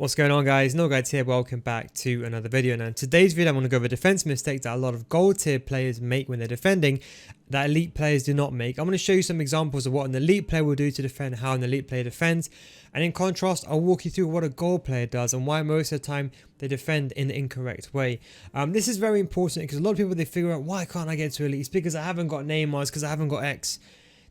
What's going on, guys? No Guides here. Welcome back to another video. Now in today's video I'm going to go over defense mistakes that a lot of gold tier players make when they're defending that elite players do not make. I'm going to show you some examples of what an elite player will do to defend, how an elite player defends, and in contrast I'll walk you through what a gold player does and why most of the time they defend in the incorrect way. This is very important because a lot of people, they figure out, why can't I get to elite? It's because I haven't got Neymar, it's because I haven't got X.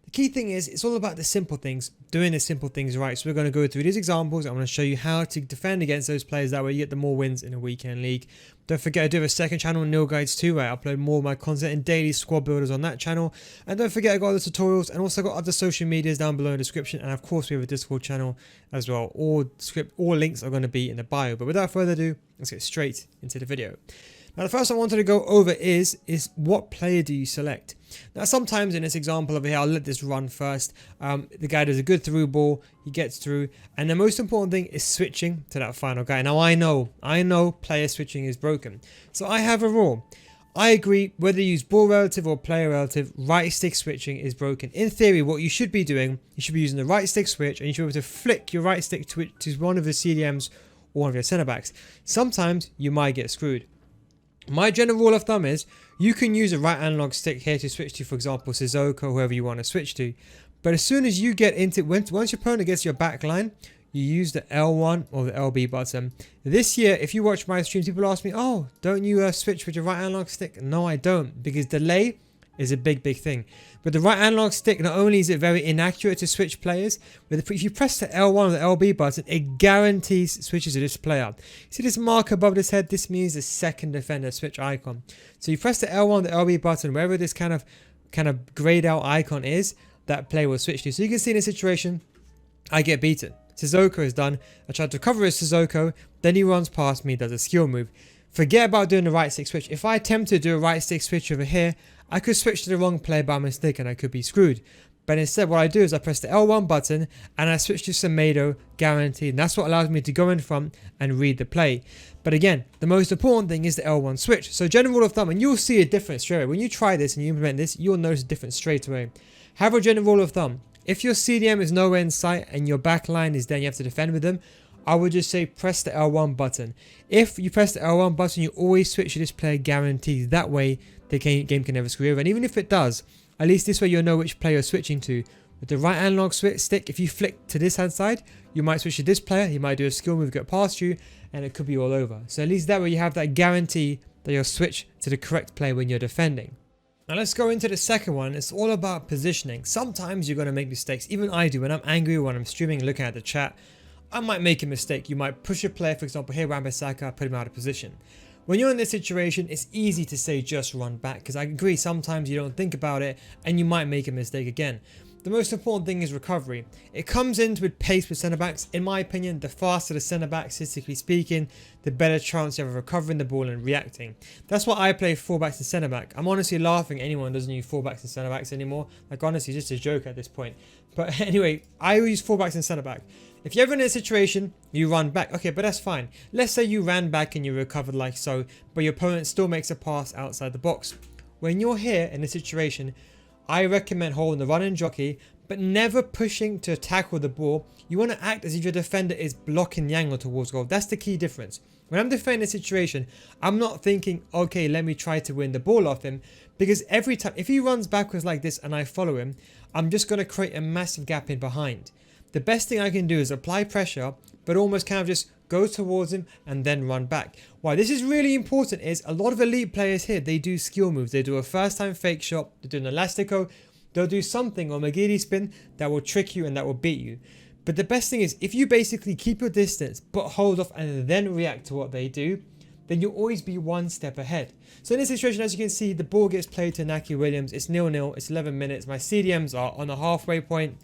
The key thing is, it's all about the simple things, doing the simple things right. So we're going to go through these examples. I'm going to show you how to defend against those players. That way you get the more wins in a weekend league. Don't forget, I do have a second channel, Nil Guides 2, where I upload more of my content and daily squad builders on that channel. And don't forget, I got other tutorials and also got other social medias down below in the description. And of course, we have a Discord channel as well. All links are going to be in the bio. But without further ado, let's get straight into the video. Now, the first I wanted to go over is what player do you select? Now, sometimes in this example over here, I'll let this run first. The guy does a good through ball, he gets through, and the most important thing is switching to that final guy. Now, I know player switching is broken. So I have a rule. I agree, whether you use ball relative or player relative, right stick switching is broken. In theory, what you should be doing, you should be using the right stick switch, and you should be able to flick your right stick to one of the CDMs or one of your centre backs. Sometimes you might get screwed. My general rule of thumb is you can use a right analog stick here to switch to, for example, Sissoko, whoever you want to switch to. But as soon as you get into, once your opponent gets your back line, you use the L1 or the LB button. This year, if you watch my streams, people ask me, oh, don't you switch with your right analog stick? No, I don't, because delay is a big thing. With the right analog stick, not only is it very inaccurate to switch players, but if you press the L1 or the LB button, it guarantees switches to this player. See this mark above this head? This means the second defender switch icon. So you press the L1 or the LB button, wherever this kind of grayed out icon is, that player will switch to. So you can see in this situation, I get beaten. Sissoko is done. I tried to cover his Sissoko, then he runs past me, does a skill move. Forget about doing the right stick switch. If I attempt to do a right stick switch over here, I could switch to the wrong player by mistake and I could be screwed. But instead, what I do is I press the L1 button and I switch to Semedo, guaranteed. And that's what allows me to go in front and read the play. But again, the most important thing is the L1 switch. So general rule of thumb, and you'll see a difference straight away. When you try this and you implement this, you'll notice a difference straight away. Have a general rule of thumb. If your CDM is nowhere in sight and your back line is there and you have to defend with them, I would just say press the L1 button. If you press the L1 button, you always switch to this player guaranteed. That way, the game can never screw you over. And even if it does, at least this way you'll know which player you're switching to. With the right analog stick, if you flick to this hand side, you might switch to this player. He might do a skill move, get past you, and it could be all over. So at least that way you have that guarantee that you'll switch to the correct player when you're defending. Now let's go into the second one. It's all about positioning. Sometimes you're going to make mistakes. Even I do. When I'm angry, when I'm streaming, looking at the chat, I might make a mistake. You might push a player, for example, here Wan-Bissaka, put him out of position. When you're in this situation, it's easy to say just run back, because I agree sometimes you don't think about it and you might make a mistake again. The most important thing is recovery. It comes in with pace with centre backs. In my opinion, the faster the centre back, statistically speaking, the better chance you have of recovering the ball and reacting. That's why I play fullbacks and centre back. I'm honestly laughing anyone doesn't use fullbacks and centre backs anymore. Like honestly, just a joke at this point. But anyway, I use fullbacks and centre back. If you're ever in a situation, you run back. Okay, but that's fine. Let's say you ran back and you recovered like so, but your opponent still makes a pass outside the box. When you're here in a situation, I recommend holding the run and jockey, but never pushing to tackle the ball. You want to act as if your defender is blocking the angle towards goal. That's the key difference. When I'm defending a situation, I'm not thinking, okay, let me try to win the ball off him, because every time, if he runs backwards like this and I follow him, I'm just going to create a massive gap in behind. The best thing I can do is apply pressure, but almost kind of just go towards him and then run back. Why this is really important is a lot of elite players here, they do skill moves. They do a first time fake shot, they do an elastico, they'll do something on Magiri spin that will trick you and that will beat you. But the best thing is, if you basically keep your distance but hold off and then react to what they do, then you'll always be one step ahead. So in this situation, as you can see, the ball gets played to Naki Williams. It's 0-0, it's 11 minutes. My CDMs are on the halfway point.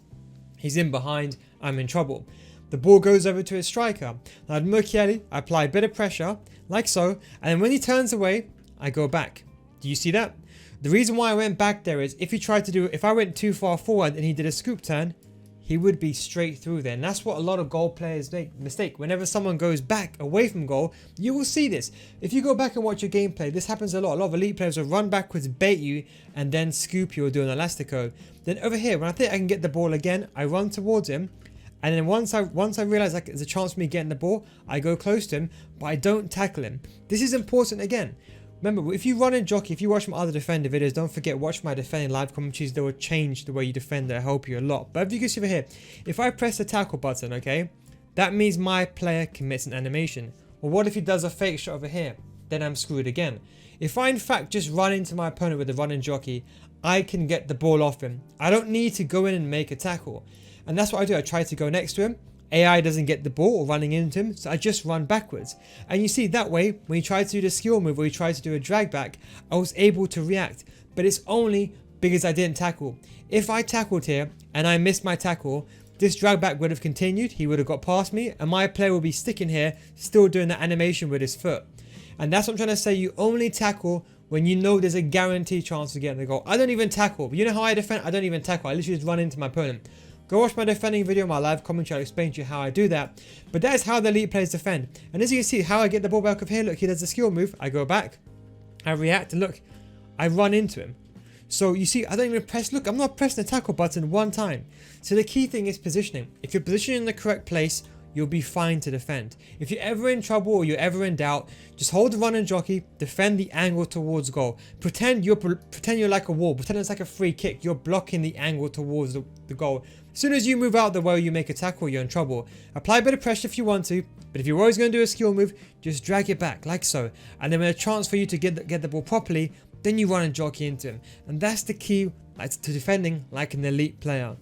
He's in behind, I'm in trouble. The ball goes over to his striker. Now Mukiele, I apply a bit of pressure, like so, and then when he turns away, I go back. Do you see that? The reason why I went back there is, if I went too far forward and he did a scoop turn, he would be straight through there. And that's what a lot of goal players make mistake. Whenever someone goes back away from goal, you will see this. If you go back and watch your gameplay, this happens a lot. A lot of elite players will run backwards, bait you, and then scoop you or do an elastico. Then over here, when I think I can get the ball again, I run towards him. And then once I realize like there's a chance for me getting the ball, I go close to him, but I don't tackle him. This is important again. Remember, if you run and jockey, if you watch my other defender videos, don't forget, watch my defending live commentaries. They will change the way you defend. They'll help you a lot. But if you can see over here, if I press the tackle button, okay, that means my player commits an animation. Well, what if he does a fake shot over here? Then I'm screwed again. If I in fact just run into my opponent with a run and jockey, I can get the ball off him. I don't need to go in and make a tackle. And that's what I do. I try to go next to him. AI doesn't get the ball or running into him, so I just run backwards. And you see that way, when he tried to do the skill move or he tried to do a drag back, I was able to react. But it's only because I didn't tackle. If I tackled here and I missed my tackle, this drag back would have continued, he would have got past me, and my player would be sticking here, still doing that animation with his foot. And that's what I'm trying to say, you only tackle when you know there's a guaranteed chance of getting the goal. I don't even tackle. You know how I defend? I don't even tackle. I literally just run into my opponent. Go watch my defending video, my live commentary, I'll explain to you how I do that. But that is how the elite players defend. And as you can see, how I get the ball back up here, look, he does the skill move, I go back, I react, and look, I run into him. So you see, I don't even press, look, I'm not pressing the tackle button one time. So the key thing is positioning. If you're positioned in the correct place, you'll be fine to defend. If you're ever in trouble or you're ever in doubt, just hold the run and jockey, defend the angle towards goal. Pretend you're like a wall, pretend it's like a free kick, you're blocking the angle towards the goal. As soon as you move out the way you make a tackle, you're in trouble. Apply a bit of pressure if you want to, but if you're always going to do a skill move, just drag it back like so. And then when a chance for you to get the ball properly, then you run and jockey into him. And that's the key to defending like an elite player.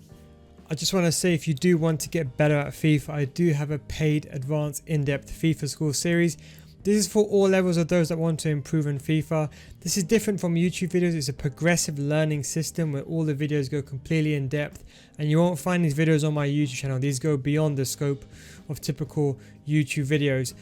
I just want to say, if you do want to get better at FIFA, I do have a paid advanced in-depth FIFA School Series. This is for all levels of those that want to improve in FIFA. This is different from YouTube videos. It's a progressive learning system where all the videos go completely in depth, and you won't find these videos on my YouTube channel. These go beyond the scope of typical YouTube videos.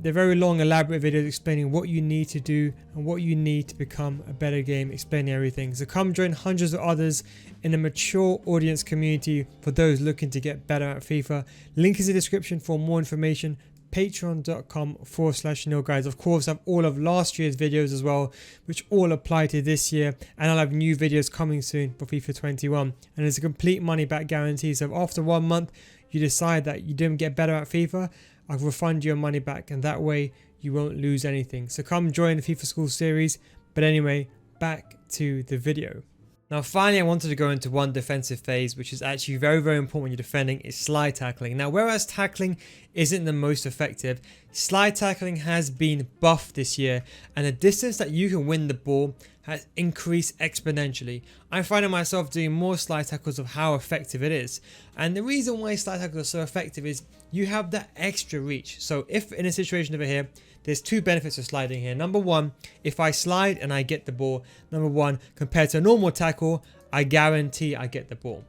They're very long, elaborate videos explaining what you need to do and what you need to become a better game, explaining everything. So come join hundreds of others in a mature audience community for those looking to get better at FIFA. Link is in the description for more information. Patreon.com/Neil Guys. Of course, I have all of last year's videos as well, which all apply to this year, and I'll have new videos coming soon for FIFA 21. And it's a complete money back guarantee. So if after 1 month you decide that you didn't get better at FIFA, I'll refund your money back, and that way you won't lose anything. So come join the FIFA School Series. But anyway, back to the video. Now finally, I wanted to go into one defensive phase, which is actually very, very important when you're defending, is slide tackling. Now, whereas tackling isn't the most effective, slide tackling has been buffed this year, and the distance that you can win the ball has increased exponentially. I'm finding myself doing more slide tackles of how effective it is. And the reason why slide tackles are so effective is you have that extra reach. So if in a situation over here, there's two benefits of sliding here. Number one, if I slide and I get the ball, number one, compared to a normal tackle, I guarantee I get the ball.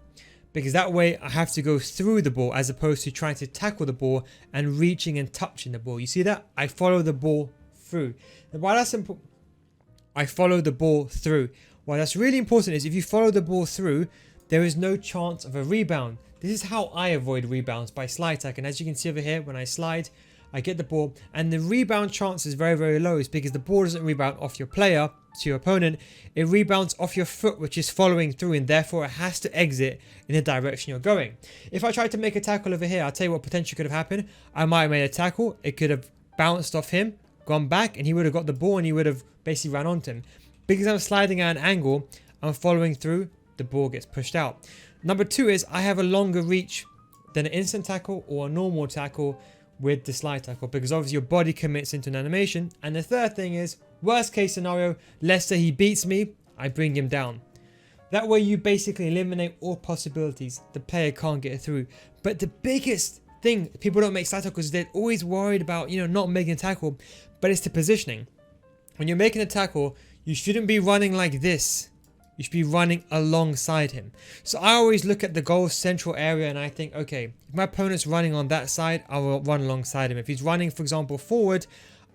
Because that way I have to go through the ball as opposed to trying to tackle the ball and reaching and touching the ball. You see that? I follow the ball through. And why that's important, I follow the ball through. Why that's really important is if you follow the ball through, there is no chance of a rebound. This is how I avoid rebounds, by slide tackling. As you can see over here, when I slide, I get the ball, and the rebound chance is very, very low. It's because the ball doesn't rebound off your player to your opponent. It rebounds off your foot, which is following through, and therefore it has to exit in the direction you're going. If I tried to make a tackle over here, I'll tell you what potentially could have happened. I might have made a tackle. It could have bounced off him, gone back, and he would have got the ball, and he would have basically ran onto him. Because I'm sliding at an angle, I'm following through, the ball gets pushed out. Number two is I have a longer reach than an instant tackle or a normal tackle with the slide tackle, because obviously your body commits into an animation. And the third thing is, worst case scenario, let's say he beats me, I bring him down. That way you basically eliminate all possibilities. The player can't get through. But the biggest thing people don't make slide tackles is they're always worried about, not making a tackle, but it's the positioning. When you're making a tackle, you shouldn't be running like this. You should be running alongside him. So I always look at the goal central area and I think, okay, if my opponent's running on that side, I will run alongside him. If he's running, for example, forward,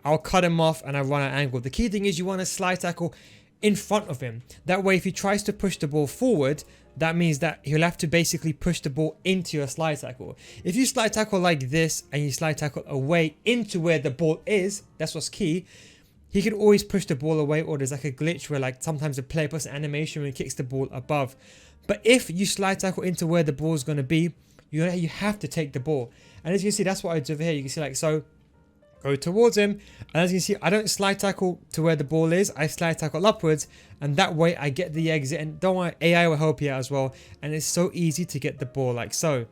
I'll cut him off and I run at an angle. The key thing is you want to slide tackle in front of him. That way, if he tries to push the ball forward, that means that he'll have to basically push the ball into your slide tackle. If you slide tackle like this and you slide tackle away into where the ball is, that's what's key. He can always push the ball away, or there's like a glitch where like sometimes the player puts an animation when he kicks the ball above. But if you slide tackle into where the ball is going to be, you have to take the ball. And as you can see, that's what I do over here. You can see like so. Go towards him, and as you can see, I don't slide tackle to where the ball is. I slide tackle upwards, and that way I get the exit. And don't worry, AI will help you out as well. And it's so easy to get the ball like so.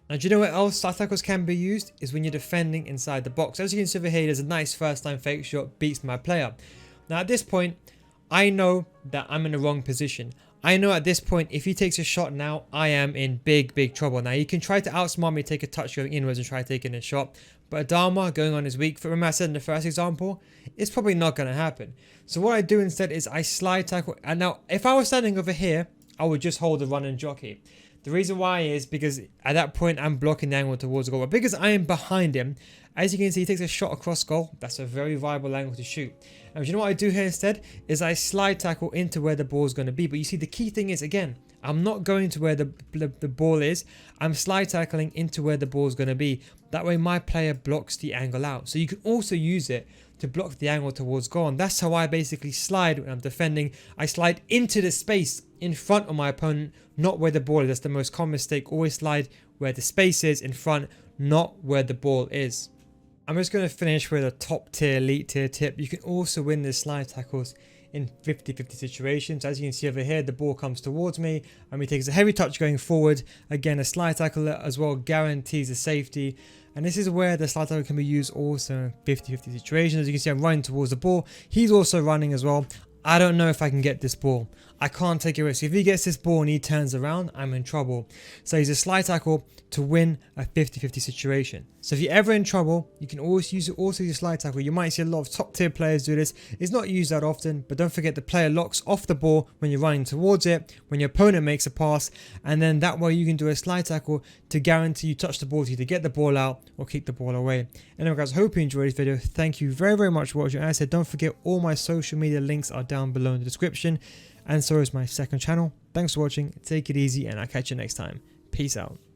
Now, do you know where else slide tackles can be used? Is when you're defending inside the box. As you can see over here, there's a nice first time fake shot, beats my player. Now at this point, I know that I'm in the wrong position. I know at this point, if he takes a shot now, I am in big trouble. Now, he can try to outsmart me, take a touch going inwards and try taking a shot. But Adama going on his weak foot, remember I said in the first example, it's probably not going to happen. So what I do instead is I slide tackle. And now, if I was standing over here, I would just hold the run and jockey. The reason why is because at that point, I'm blocking the angle towards the goal. But because I am behind him, as you can see, he takes a shot across goal. That's a very viable angle to shoot. And you know what I do here instead? Is I slide tackle into where the ball is going to be. But you see, the key thing is, again, I'm not going to where the ball is. I'm slide tackling into where the ball is going to be. That way my player blocks the angle out. So you can also use it to block the angle towards goal. And that's how I basically slide when I'm defending. I slide into the space in front of my opponent, not where the ball is. That's the most common mistake. Always slide where the space is in front, not where the ball is. I'm just going to finish with a top tier, elite tier tip. You can also win the slide tackles in 50-50 situations. As you can see over here, the ball comes towards me and he takes a heavy touch going forward. Again, a slide tackle as well guarantees the safety. And this is where the slide tackle can be used also in 50-50 situations. As you can see, I'm running towards the ball. He's also running as well. I don't know if I can get this ball. I can't take a risk. If he gets this ball and he turns around, I'm in trouble. So he's a slide tackle to win a 50-50 situation. So if you're ever in trouble, you can always use your slide tackle. You might see a lot of top tier players do this. It's not used that often, but don't forget the player locks off the ball when you're running towards it, when your opponent makes a pass, and then that way you can do a slide tackle to guarantee you touch the ball to either get the ball out or keep the ball away. Anyway guys, hope you enjoyed this video. Thank you very much for watching. As I said, don't forget all my social media links are down below in the description, and so is my second channel. Thanks for watching, take it easy, and I'll catch you next time. Peace out.